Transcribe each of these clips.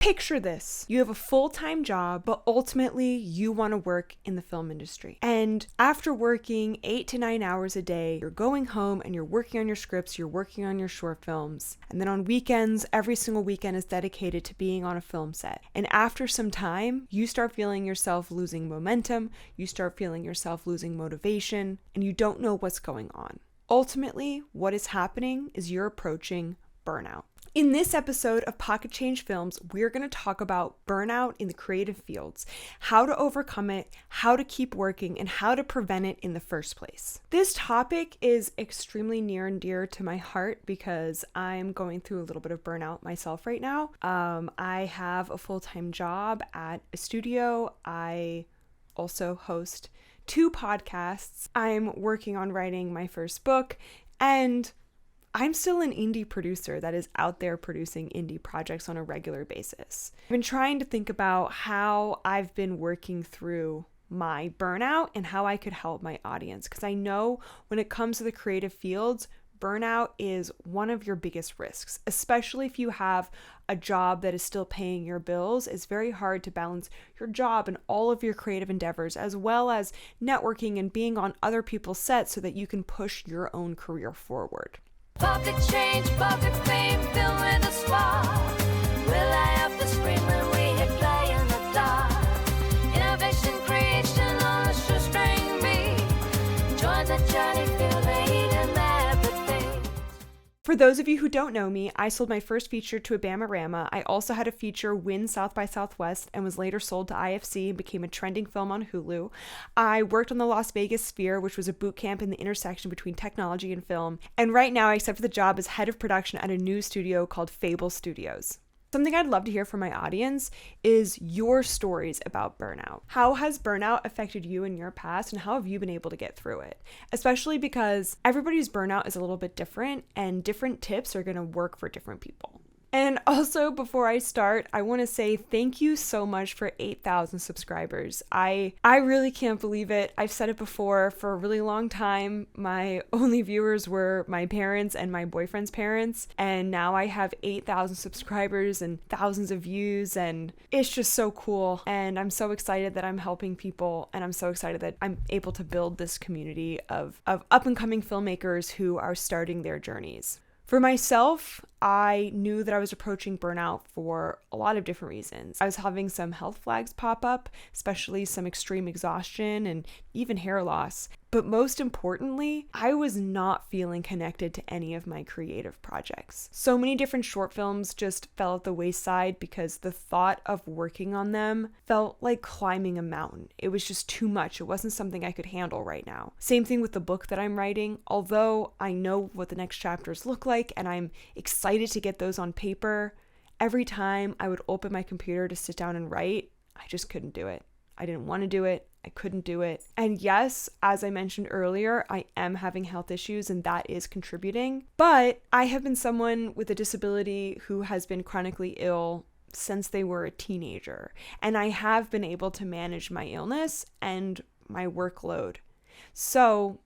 Picture this. You have a full-time job, but ultimately you want to work in the film industry. And after working 8 to 9 hours a day, you're going home and you're working on your scripts, you're working on your short films. And then on weekends, every single weekend is dedicated to being on a film set. And after some time, you start feeling yourself losing momentum, you start feeling yourself losing motivation, and you don't know what's going on. Ultimately, what is happening is you're approaching burnout. In this episode of Pocket Change Films, we're going to talk about burnout in the creative fields, how to overcome it, how to keep working, and how to prevent it in the first place. This topic is extremely near and dear to my heart because I'm going through a little bit of burnout myself right now. I have a full-time job at a studio. I also host 2 podcasts. I'm working on writing my first book, and I'm still an indie producer that is out there producing indie projects on a regular basis. I've been trying to think about how I've been working through my burnout and how I could help my audience, because I know when it comes to the creative fields, burnout is one of your biggest risks, especially if you have a job that is still paying your bills. It's very hard to balance your job and all of your creative endeavors, as well as networking and being on other people's sets so that you can push your own career forward. Pocket change, pocket fame, film with a spark. Will I up the screen when we hit play in the dark? Innovation, creation on a shoestring beat. Join the journey, feel the heat and everything. For those of you who don't know me, I sold my first feature to Abamarama. I also had a feature win South by Southwest and was later sold to IFC and became a trending film on Hulu. I worked on the Las Vegas Sphere, which was a boot camp in the intersection between technology and film. And right now I accepted the job as head of production at a new studio called Fable Studios. Something I'd love to hear from my audience is your stories about burnout. How has burnout affected you in your past, and how have you been able to get through it? Especially because everybody's burnout is a little bit different, and different tips are going to work for different people. And also, before I start, I want to say thank you so much for 8,000 subscribers. I really can't believe it. I've said it before, for a really long time, my only viewers were my parents and my boyfriend's parents, and now I have 8,000 subscribers and thousands of views, and it's just so cool. And I'm so excited that I'm helping people, and I'm so excited that I'm able to build this community of up-and-coming filmmakers who are starting their journeys. For myself, I knew that I was approaching burnout for a lot of different reasons. I was having some health flags pop up, especially some extreme exhaustion and even hair loss. But most importantly, I was not feeling connected to any of my creative projects. So many different short films just fell at the wayside because the thought of working on them felt like climbing a mountain. It was just too much. It wasn't something I could handle right now. Same thing with the book that I'm writing. Although I know what the next chapters look like and I'm excited to get those on paper, every time I would open my computer to sit down and write, I just couldn't do it. I didn't want to do it. I couldn't do it. And yes, as I mentioned earlier, I am having health issues and that is contributing. But I have been someone with a disability who has been chronically ill since they were a teenager. And I have been able to manage my illness and my workload. So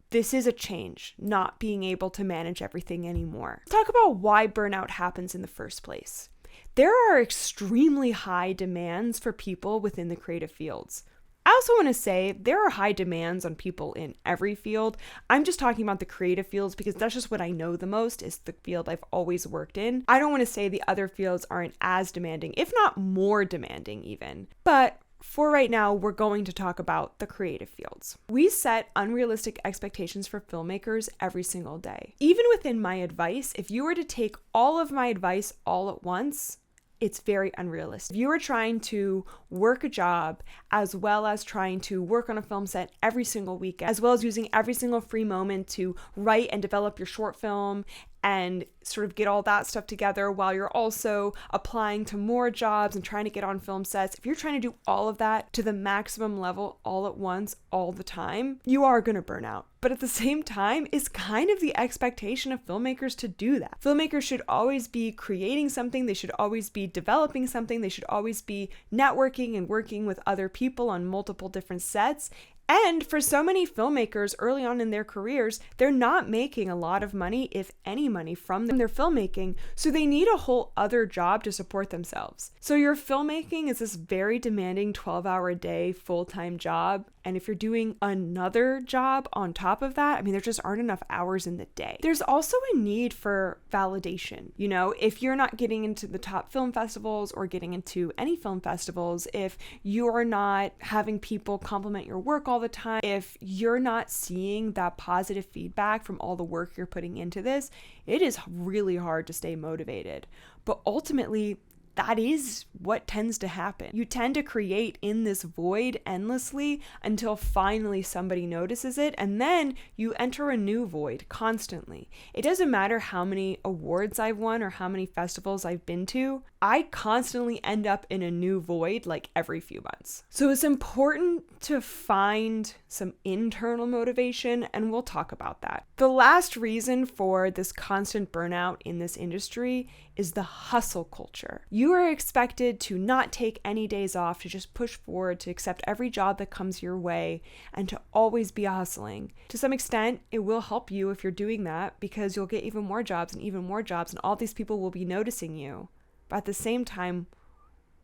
this is a change, not being able to manage everything anymore. Let's talk about why burnout happens in the first place. There are extremely high demands for people within the creative fields. I also want to say there are high demands on people in every field. I'm just talking about the creative fields because that's just what I know the most, is the field I've always worked in. I don't want to say the other fields aren't as demanding, if not more demanding even. But for right now, we're going to talk about the creative fields. We set unrealistic expectations for filmmakers every single day. Even within my advice, if you were to take all of my advice all at once, it's very unrealistic. If you are trying to work a job as well as trying to work on a film set every single weekend, as well as using every single free moment to write and develop your short film and sort of get all that stuff together while you're also applying to more jobs and trying to get on film sets, if you're trying to do all of that to the maximum level all at once, all the time, you are going to burn out. But at the same time, it's kind of the expectation of filmmakers to do that. Filmmakers should always be creating something, they should always be developing something, they should always be networking and working with other people on multiple different sets. And for so many filmmakers early on in their careers, they're not making a lot of money, if any money, from their filmmaking, so they need a whole other job to support themselves. So your filmmaking is this very demanding 12-hour-a-day full-time job, and if you're doing another job on top of that, I mean, there just aren't enough hours in the day. There's also a need for validation. You know, if you're not getting into the top film festivals or getting into any film festivals, if you're not having people compliment your work all the time, if you're not seeing that positive feedback from all the work you're putting into this, it is really hard to stay motivated. But ultimately, that is what tends to happen. You tend to create in this void endlessly until finally somebody notices it, and then you enter a new void constantly. It doesn't matter how many awards I've won or how many festivals I've been to, I constantly end up in a new void like every few months. So it's important to find some internal motivation, and we'll talk about that. The last reason for this constant burnout in this industry is the hustle culture. You are expected to not take any days off, to just push forward, to accept every job that comes your way, and to always be hustling. To some extent, it will help you if you're doing that, because you'll get even more jobs, and all these people will be noticing you. But at the same time,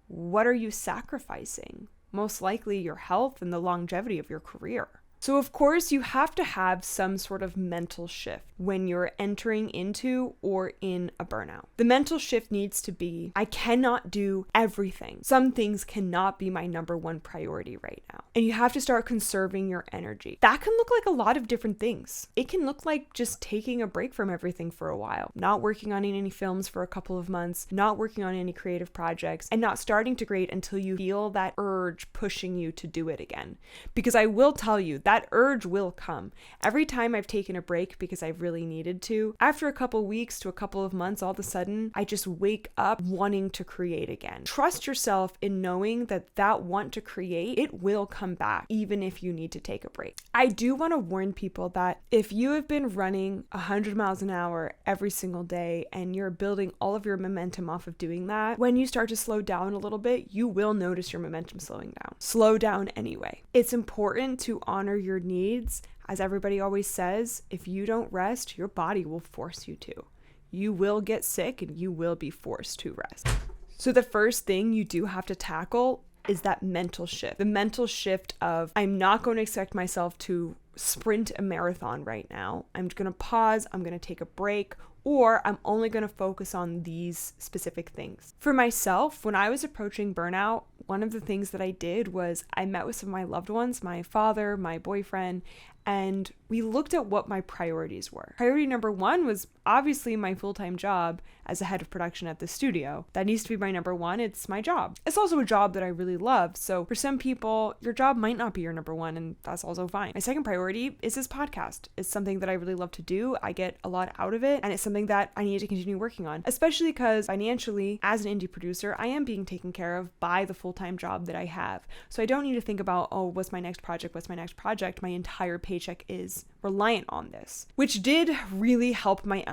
what are you sacrificing? Most likely your health and the longevity of your career. So of course, you have to have some sort of mental shift when you're entering into or in a burnout. The mental shift needs to be, I cannot do everything. Some things cannot be my number one priority right now. And you have to start conserving your energy. That can look like a lot of different things. It can look like just taking a break from everything for a while, not working on any films for a couple of months, not working on any creative projects, and not starting to create until you feel that urge pushing you to do it again. Because I will tell you, that urge will come. Every time I've taken a break because I've really needed to, after a couple weeks to a couple of months, all of a sudden, I just wake up wanting to create again. Trust yourself in knowing that that want to create, it will come back, even if you need to take a break. I do want to warn people that if you have been running 100 miles an hour every single day and you're building all of your momentum off of doing that, when you start to slow down a little bit, you will notice your momentum slowing down. Slow down anyway. It's important to honor your needs. As everybody always says, if you don't rest, your body will force you to. You will get sick and you will be forced to rest. So the first thing you do have to tackle is that mental shift. The mental shift of, I'm not going to expect myself to sprint a marathon right now. I'm going to pause, I'm going to take a break, or I'm only going to focus on these specific things. For myself, when I was approaching burnout, one of the things that I did was I met with some of my loved ones, my father, my boyfriend, and we looked at what my priorities were. Priority number one was obviously my full-time job as a head of production at the studio. That needs to be my number one. It's my job. It's also a job that I really love. So for some people, your job might not be your number one, and that's also fine. My second priority is this podcast. It's something that I really love to do. I get a lot out of it, and it's something that I need to continue working on, especially because financially, as an indie producer, I am being taken care of by the full-time job that I have. So I don't need to think about, oh, what's my next project? What's my next project? My entire paycheck is reliant on this, which did really help my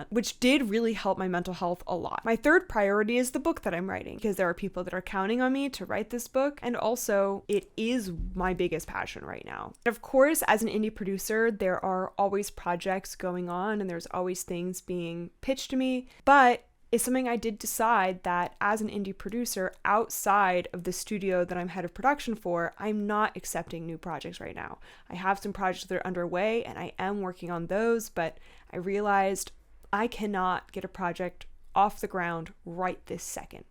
mental health a lot. My third priority is the book that I'm writing, because there are people that are counting on me to write this book, and also it is my biggest passion right now. Of course, as an indie producer, there are always projects going on and there's always things being pitched to me, but it's something I did decide that as an indie producer outside of the studio that I'm head of production for, I'm not accepting new projects right now. I have some projects that are underway and I am working on those, but I realized I cannot get a project off the ground right this second.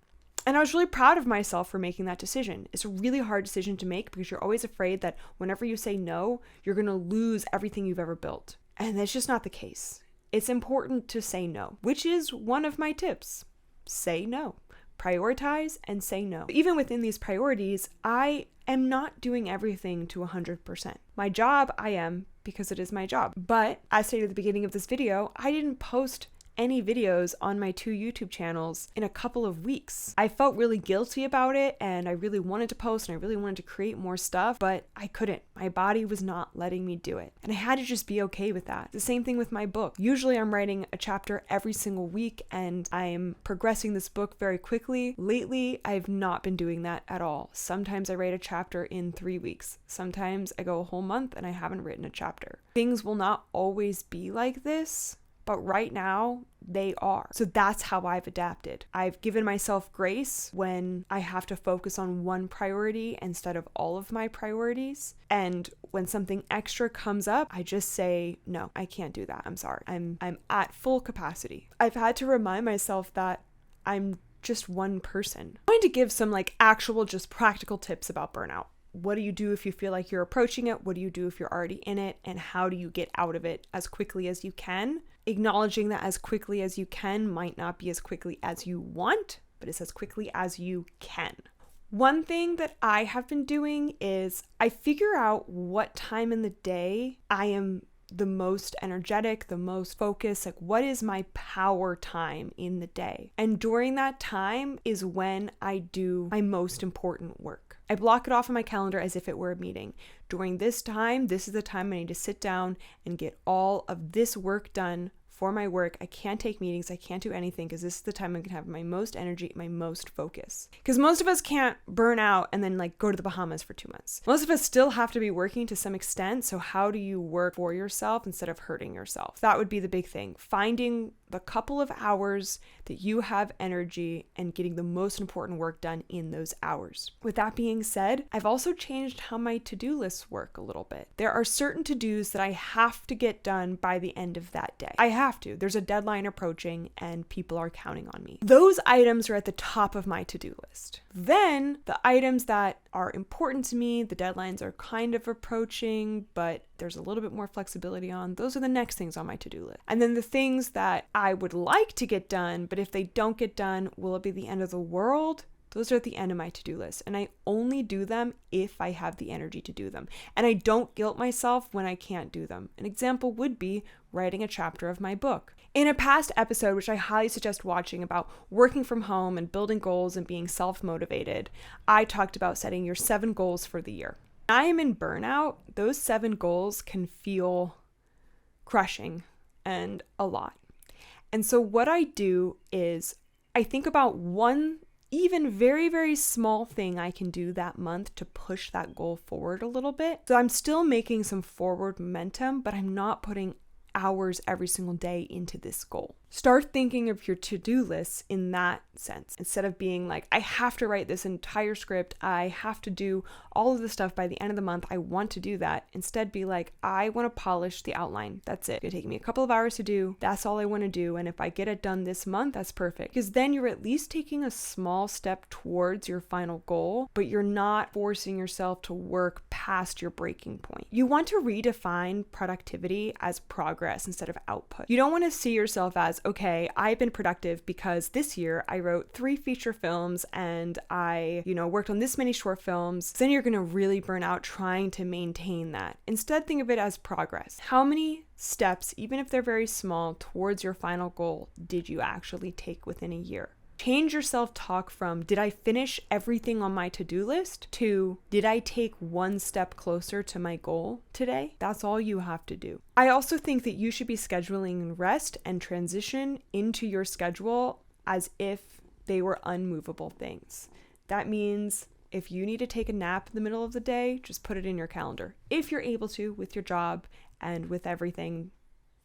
And I was really proud of myself for making that decision. It's a really hard decision to make because you're always afraid that whenever you say no, you're going to lose everything you've ever built. And that's just not the case. It's important to say no, which is one of my tips. Say no. Prioritize and say no. Even within these priorities, I am not doing everything to 100%. My job, I am, because it is my job. But as stated at the beginning of this video, I didn't post any videos on my 2 YouTube channels in a couple of weeks. I felt really guilty about it, and I really wanted to post and I really wanted to create more stuff, but I couldn't. My body was not letting me do it. And I had to just be okay with that. The same thing with my book. Usually I'm writing a chapter every single week and I'm progressing this book very quickly. Lately, I've not been doing that at all. Sometimes I write a chapter in 3 weeks. Sometimes I go a whole month and I haven't written a chapter. Things will not always be like this, but right now they are. So that's how I've adapted. I've given myself grace when I have to focus on one priority instead of all of my priorities. And when something extra comes up, I just say, no, I can't do that. I'm sorry. I'm at full capacity. I've had to remind myself that I'm just one person. I'm going to give some actual just practical tips about burnout. What do you do if you feel like you're approaching it? What do you do if you're already in it? And how do you get out of it as quickly as you can? Acknowledging that as quickly as you can might not be as quickly as you want, but it's as quickly as you can. One thing that I have been doing is I figure out what time in the day I am the most energetic, the most focused, what is my power time in the day. And during that time is when I do my most important work. I block it off on my calendar as if it were a meeting. During this time, this is the time I need to sit down and get all of this work done for my work. I can't take meetings. I can't do anything because this is the time I can have my most energy, my most focus. Because most of us can't burn out and then go to the Bahamas for 2 months. Most of us still have to be working to some extent. So how do you work for yourself instead of hurting yourself? That would be the big thing. Finding the couple of hours that you have energy and getting the most important work done in those hours. With that being said, I've also changed how my to-do lists work a little bit. There are certain to-dos that I have to get done by the end of that day. I have to. There's a deadline approaching and people are counting on me. Those items are at the top of my to-do list. Then the items that are important to me, the deadlines are kind of approaching, but there's a little bit more flexibility on, those are the next things on my to-do list. And then the things that I would like to get done, but if they don't get done, will it be the end of the world? Those are at the end of my to-do list. And I only do them if I have the energy to do them. And I don't guilt myself when I can't do them. An example would be writing a chapter of my book. In a past episode, which I highly suggest watching, about working from home and building goals and being self-motivated, I talked about setting your 7 goals for the year. When I am in burnout, those 7 goals can feel crushing and a lot. And so what I do is I think about one even very, very small thing I can do that month to push that goal forward a little bit. So I'm still making some forward momentum, but I'm not putting hours every single day into this goal. Start thinking of your to-do lists in that sense. Instead of being I have to write this entire script, I have to do all of the stuff by the end of the month, I want to do that. Instead be I want to polish the outline. That's it. It'll take me a couple of hours to do. That's all I want to do. And if I get it done this month, that's perfect. Because then you're at least taking a small step towards your final goal, but you're not forcing yourself to work past your breaking point. You want to redefine productivity as progress instead of output. You don't want to see yourself as, okay, I've been productive because this year I wrote 3 feature films and I, worked on this many short films. Then you're going to really burn out trying to maintain that. Instead, think of it as progress. How many steps, even if they're very small, towards your final goal did you actually take within a year? Change your self-talk from, did I finish everything on my to-do list, to, did I take one step closer to my goal today? That's all you have to do. I also think that you should be scheduling rest and transition into your schedule as if they were unmovable things. That means if you need to take a nap in the middle of the day, just put it in your calendar. If you're able to, with your job and with everything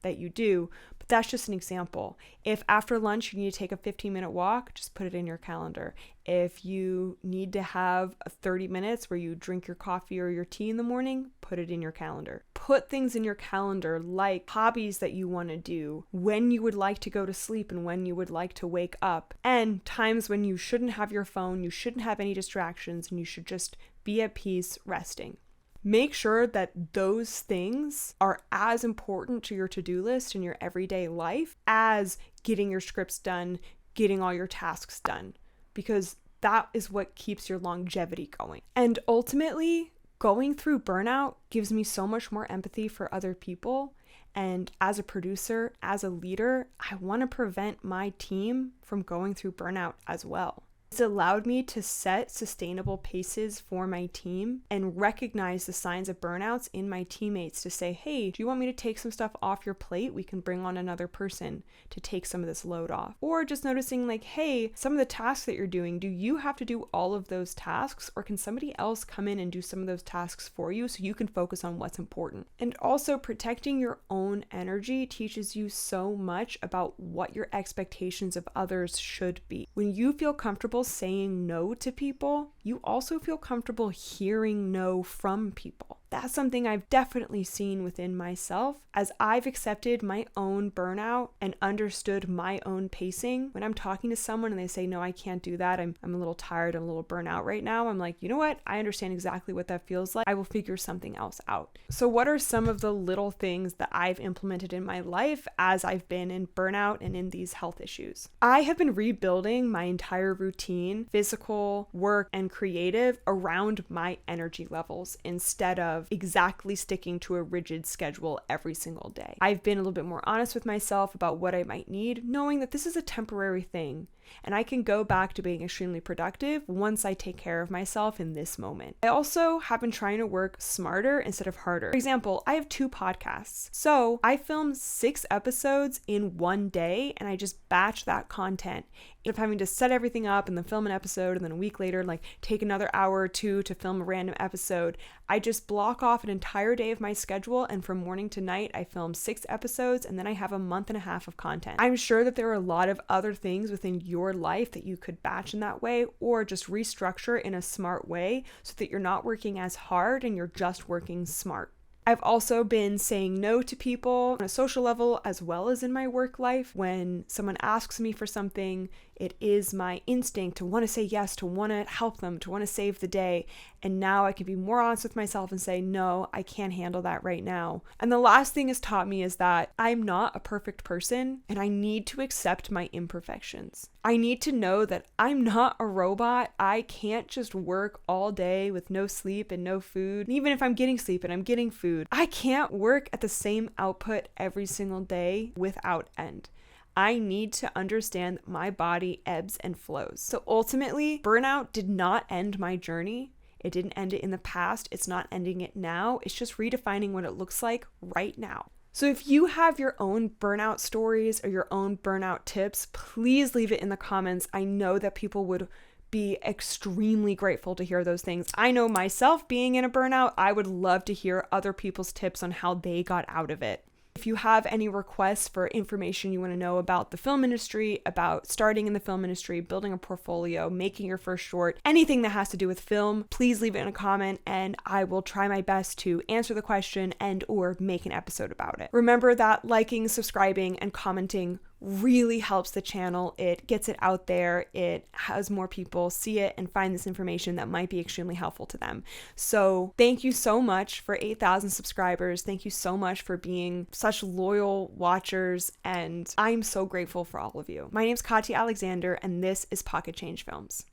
that you do, but that's just an example. If after lunch you need to take a 15-minute walk, just put it in your calendar. If you need to have 30 minutes where you drink your coffee or your tea in the morning, put it in your calendar. Put things in your calendar like hobbies that you want to do, when you would like to go to sleep and when you would like to wake up, and times when you shouldn't have your phone, you shouldn't have any distractions, and you should just be at peace resting. Make sure that those things are as important to your to-do list in your everyday life as getting your scripts done, getting all your tasks done, because that is what keeps your longevity going. And ultimately, going through burnout gives me so much more empathy for other people. And as a producer, as a leader, I want to prevent my team from going through burnout as well. It's allowed me to set sustainable paces for my team and recognize the signs of burnouts in my teammates to say, hey, do you want me to take some stuff off your plate? We can bring on another person to take some of this load off. Or just noticing like, hey, some of the tasks that you're doing, do you have to do all of those tasks, or can somebody else come in and do some of those tasks for you so you can focus on what's important? And also, protecting your own energy teaches you so much about what your expectations of others should be. When you feel comfortable saying no to people, you also feel comfortable hearing no from people. That's something I've definitely seen within myself as I've accepted my own burnout and understood my own pacing. When I'm talking to someone and they say, no, I can't do that, I'm a little tired, I'm a little burnout right now, I'm like, you know what? I understand exactly what that feels like. I will figure something else out. So what are some of the little things that I've implemented in my life as I've been in burnout and in these health issues? I have been rebuilding my entire routine, physical, work, and creative, around my energy levels instead of exactly sticking to a rigid schedule every single day. I've been a little bit more honest with myself about what I might need, knowing that this is a temporary thing and I can go back to being extremely productive once I take care of myself in this moment. I also have been trying to work smarter instead of harder. For example, I have 2 podcasts. So I film 6 episodes in one day and I just batch that content. Instead of having to set everything up and then film an episode and then a week later, like take another hour or 2 to film a random episode, I just block off an entire day of my schedule, and from morning to night, I film 6 episodes, and then I have a month and a half of content. I'm sure that there are a lot of other things within your life that you could batch in that way, or just restructure in a smart way so that you're not working as hard and you're just working smart. I've also been saying no to people on a social level as well as in my work life. When someone asks me for something, it is my instinct to want to say yes, to want to help them, to want to save the day. And now I can be more honest with myself and say, no, I can't handle that right now. And the last thing it's taught me is that I'm not a perfect person and I need to accept my imperfections. I need to know that I'm not a robot. I can't just work all day with no sleep and no food. And even if I'm getting sleep and I'm getting food, I can't work at the same output every single day without end. I need to understand that my body ebbs and flows. So ultimately, burnout did not end my journey. It didn't end it in the past. It's not ending it now. It's just redefining what it looks like right now. So if you have your own burnout stories or your own burnout tips, please leave it in the comments. I know that people would be extremely grateful to hear those things. I know myself being in a burnout, I would love to hear other people's tips on how they got out of it. If you have any requests for information you want to know about the film industry, about starting in the film industry, building a portfolio, making your first short, anything that has to do with film, please leave it in a comment and I will try my best to answer the question and or make an episode about it. Remember that liking, subscribing, and commenting really helps the channel. It gets it out there. It has more people see it and find this information that might be extremely helpful to them. So thank you so much for 8,000 subscribers. Thank you so much for being such loyal watchers, and I'm so grateful for all of you. My name's Katya Alexander, and this is Pocket Change Films.